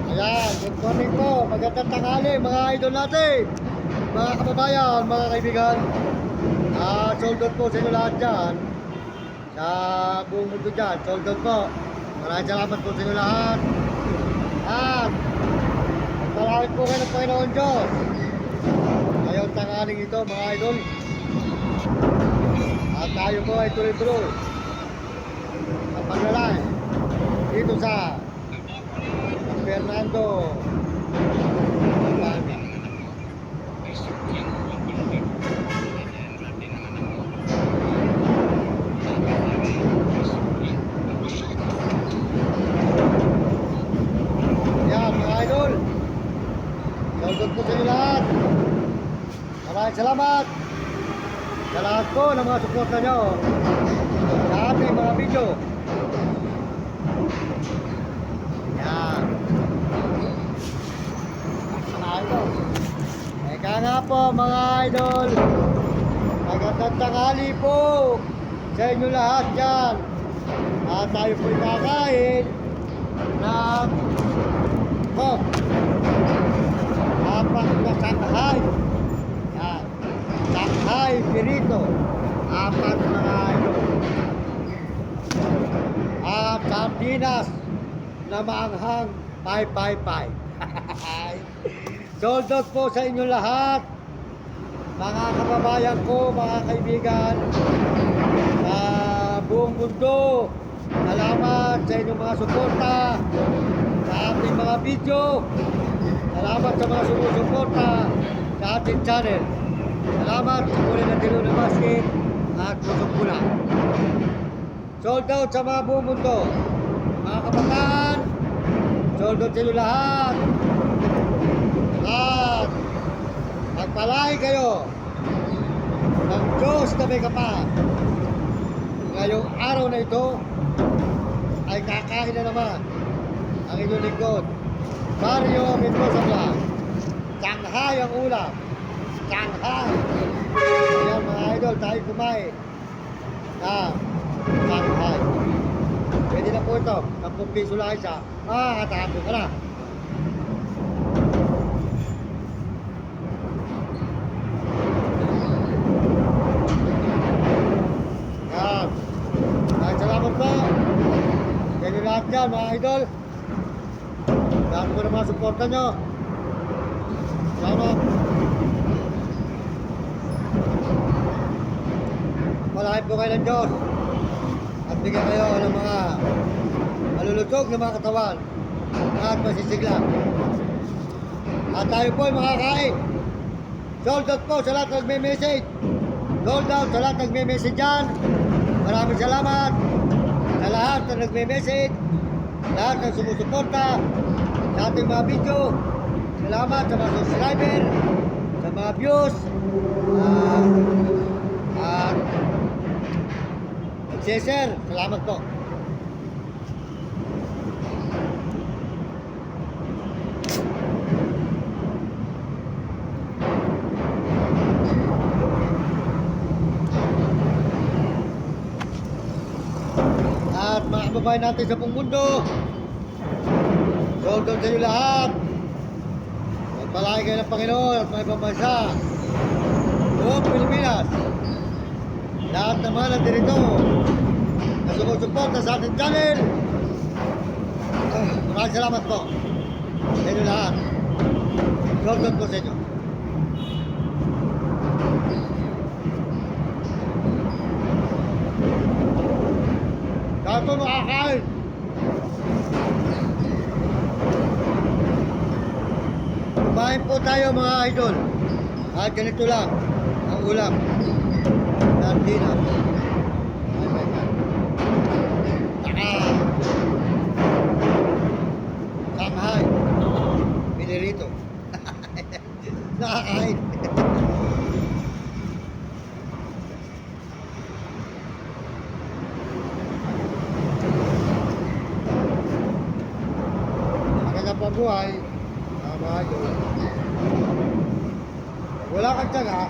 Ayan, good morning po. Magandang tanghali mga idol natin. Mga kababayan, mga kaibigan. Sold out po sa inyo lahat dyan. Sa buong mundo dyan, sold out po. Maraming salamat po sa inyo lahat. At magpalawit po kayo ng Panginoon Diyos. Ngayon tanghaling ito mga idol. At tayo po ay tuloy-tuloy ang paglalay dito sa Fernando Pampanga. Yan mga idol, saludo po sa inyo lahat. Maraming salamat sa lahat po ng mga suporta nyo sa ating mga video. Yan mga idol, eka nga po mga idol, magandang tanghali po sa inyo lahat dyan. At tayo po'y kakain ng Coke, apat na Shanghai. Yan, Shanghai Pirito, apat mga idol. At sardinas na maanghang 555. Sold out po sa inyo lahat, mga kababayan ko, mga kaibigan sa buong mundo. Salamat sa inyong mga suporta sa ating mga video. Salamat sa mga sumusuporta sa ating channel. Salamat sa kulay na Dilo ng Basket at Pusong Pula. Sold out sa mga buong mundo. Mga kabataan, sold out sa inyo lahat. At magpalain kayo ng Diyos na may kapal. Ngayong araw na ito ay kakain na naman ang inyong lingkod, Mario Mendoza Vlog. Shanghai ang ulam, Shanghai. Ayan mga idol, tayo kumain na Shanghai. Pwede na po ito, 10 piso lang isa. Katapo ka na. Yan, maraming salamat po. Yan yung lahat dyan mga idol. Dami ko na mga suporta nyo. Salamat. Malaking po kayo ng Diyos. At bigyan kayo ng mga malulutog na mga katawan at masisigla. At tayo po ay makakain. Sold out po sa lahat ng nagme-message. Sold out sa lahat ng nagme-message dyan. Maraming salamat sa lahat na nagme-message, lahat ng sumusuporta sa ating mga video. Salamat sa mga subscriber, sa mga views, at mag-share. Salamat po. At mga kababayan natin sa buong mundo, sold out sa inyo lahat. Magpalain kayo ng Panginoon at mga ibang bansa, buong Pilipinas. Lahat naman ang dirito na sumusuporta sa ating channel. Maraming salamat po sa inyo lahat. Sold out po sa inyo. Lahat po makakain. Kumain po tayo mga idol. At ganito lang ang ulam. Sardinas. Shanghai Pirito. Nakakain. Buhay, mga idol. Wala kang tiyaga,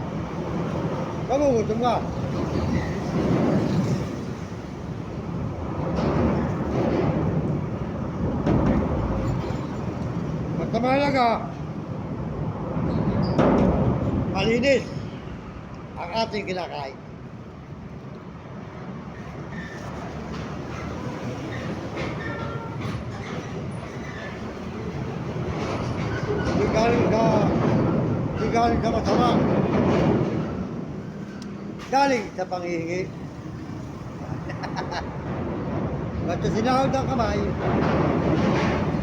magugutom ka. Basta mahalaga, malinis ang ating kinakain. Hindi galing sa masama. Galing sa panghihingi. Basta sinahod ng kamay,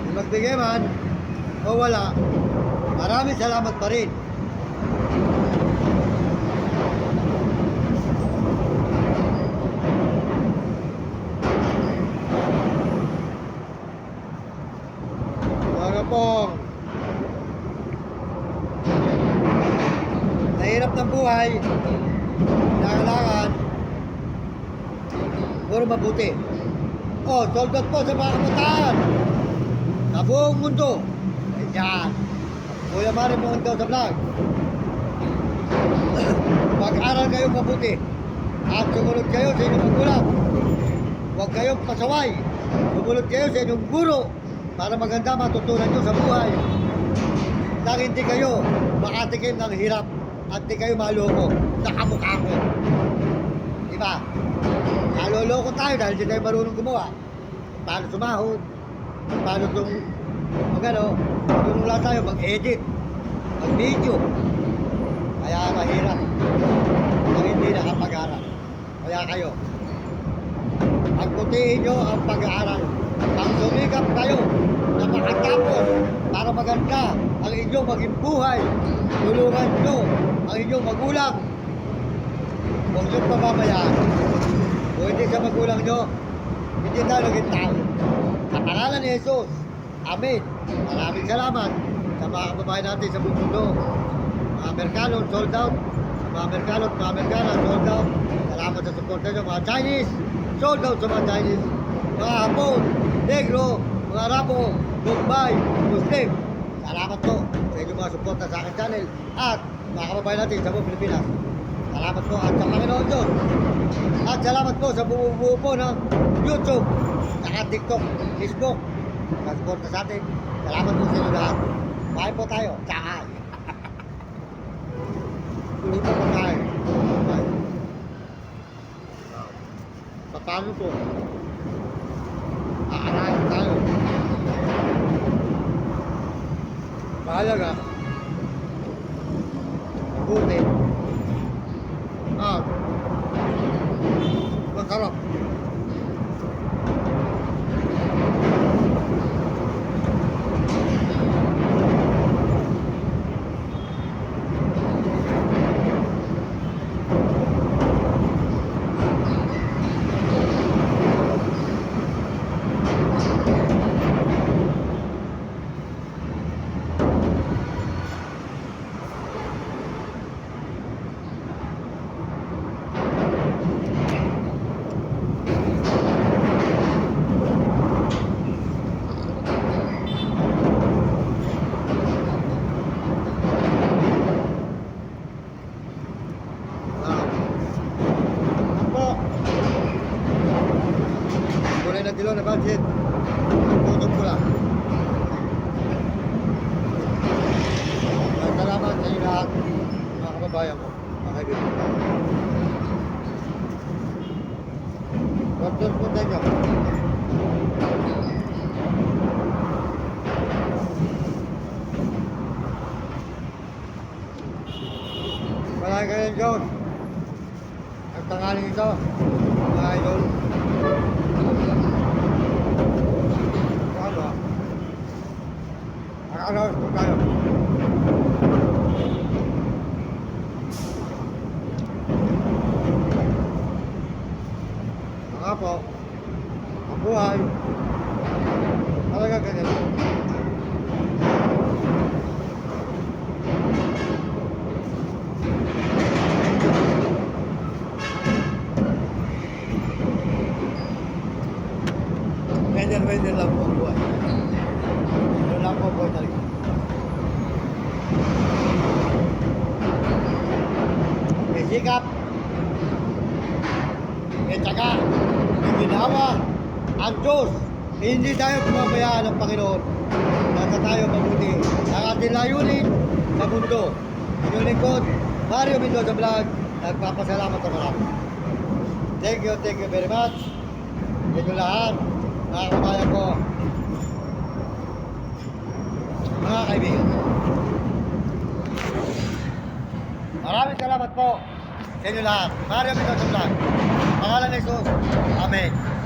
kung magbigay man o wala, maraming salamat pa rin. Mga pong nahirap ng buhay, kailangan puro mabuti. Oh, sold out po sa mga kabataan sa buong mundo. Ayan. Kuya Mari mo daw sa vlog. Mag-aral kayo mabuti at sumunod kayo sa inyong magulang. Huwag kayong pasaway. Sumunod kayo sa inyong guro para maganda matutunan nyo sa buhay. Nang hindi kayo makatikim ng hirap at hindi kayo maloko sa kamukha ko. Diba? Naloloko tayo dahil hindi tayo marunong gumawa. Paano sumahod? Paano itong marunong lang tayo mag-edit, mag-video. Kaya mahirap pag hindi nakapag-aral. Kaya kayo, pagputihin nyo ang pag-aaral. Pag sumikap kayo na makatapos para maganda ang inyong maging buhay, tulungan nyo ang inyong magulang. Huwag nyo pamamayaan. Kung hindi sa magulang nyo, hindi tayo naging tao. Sa pangalan ni Jesus, Amen. Maraming salamat sa mga kababayan natin sa buong mundo. Mga Amerikano, sold out. Mga Amerikano at mga Amerikana, sold out. Salamat sa support nyo. Mga Chinese, sold out sa mga Chinese. Mga Hapon, Negro, mga Arabo, Mumbai, Muslim. Salamat po sa inyong mga suporta sa aking channel. At mga kababayan natin sa buong Pilipinas. Salamat po at sa Panginoon Diyos. At salamat po sa buo po ng YouTube, saka TikTok, Facebook. Sa suporta sa atin. Salamat po sa inyo lahat. Bye po tayo. Tsaka. Tuloy po po tayo. Paano po? Aarayan tayo. Mahalaga. Mabuti. At masarap. Kilo na budget. Tutok ko lang. Salamat sa inyo lahat, mga kababayan ko, mga kaibigan. Tutok po tayo. Maraming kayo Diyos. Ang tangaling ito, mga idol. Ano po tayo? Mga po, ang buhay, talaga ganyan. Ganyan lang po ang buhay. Ganyan lang po ang buhay talaga. May sikap, may tsaga, may ginawa ang Diyos Hindi tayo pumabayaan ng Panginoon. Nasa tayo mabuti. Ang ating layunin sa mundo. Inyong lingkod, Mario Mendoza Vlog, nagpapasalamat sa marami. Thank you very much. Ito lahat, mga kabayan ko, mga kaibigan. Maraming salamat po sa inyo lahat. Mario Mendoza Vlog. Pangalan ni Jesus. Amen.